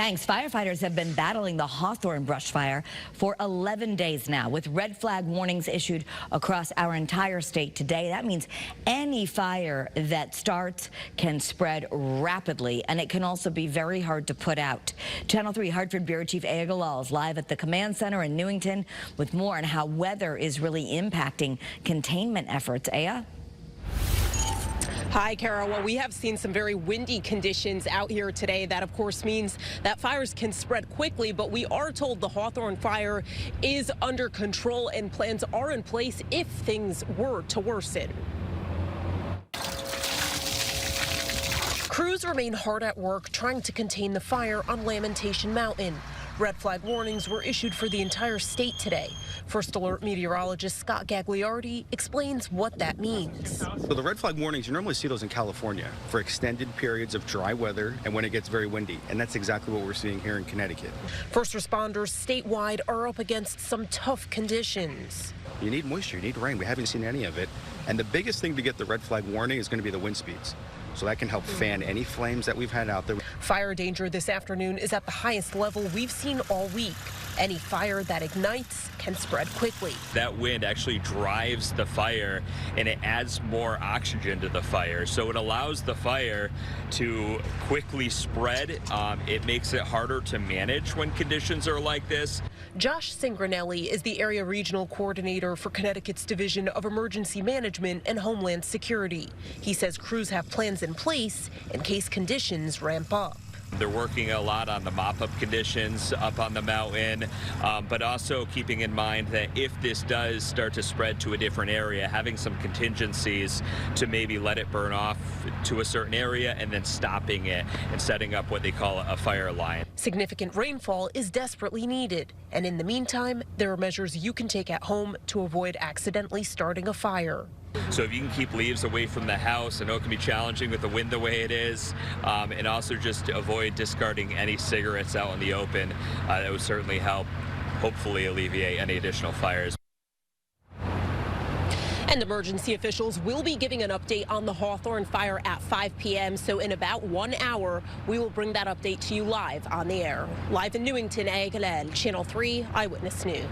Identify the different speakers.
Speaker 1: Thanks. Firefighters have been battling the Hawthorne brush fire for 11 days now, with red flag warnings issued across our entire state today. That means any fire that starts can spread rapidly, and it can also be very hard to put out. Channel 3 Hartford Bureau Chief Aya Galal is live at the command center in Newington with more on how weather is really impacting containment efforts. Aya?
Speaker 2: Hi, Kara. Well, we have seen some very windy conditions out here today. That, of course, means that fires can spread quickly, but we are told the Hawthorne fire is under control and plans are in place if things were to worsen. Crews remain hard at work trying to contain the fire on Lamentation Mountain. Red flag warnings were issued for the entire state today. First Alert meteorologist Scott Gagliardi explains what that means.
Speaker 3: So the red flag warnings, you normally see those in California for extended periods of dry weather and when it gets very windy. And that's exactly what we're seeing here in Connecticut.
Speaker 2: First responders statewide are up against some tough conditions.
Speaker 3: You need moisture, you need rain. We haven't seen any of it. And the biggest thing to get the red flag warning is going to be the wind speeds. So that can help fan any flames that we've had out there.
Speaker 2: Fire danger this afternoon is at the highest level we've seen all week. Any fire that ignites can spread quickly.
Speaker 4: That wind actually drives the fire and it adds more oxygen to the fire. So it allows the fire to quickly spread. It makes it harder to manage when conditions are like this.
Speaker 2: Josh Singranelli is the area regional coordinator for Connecticut's Division of Emergency Management and Homeland Security. He says crews have plans in place in case conditions ramp up.
Speaker 4: They're working a lot on the mop-up conditions up on the mountain, but also keeping in mind that if this does start to spread to a different area, having some contingencies to maybe let it burn off to a certain area and then stopping it and setting up what they call a fire line.
Speaker 2: Significant rainfall is desperately needed, and in the meantime, there are measures you can take at home to avoid accidentally starting a fire.
Speaker 4: So if you can keep leaves away from the house, I know it can be challenging with the wind the way it is, and also just to avoid discarding any cigarettes out in the open. That would certainly help, hopefully alleviate any additional fires.
Speaker 2: And emergency officials will be giving an update on the Hawthorne fire at 5 p.m. So in about 1 hour, we will bring that update to you live on the air. Live in Newington, Aya Galal, Channel 3 Eyewitness News.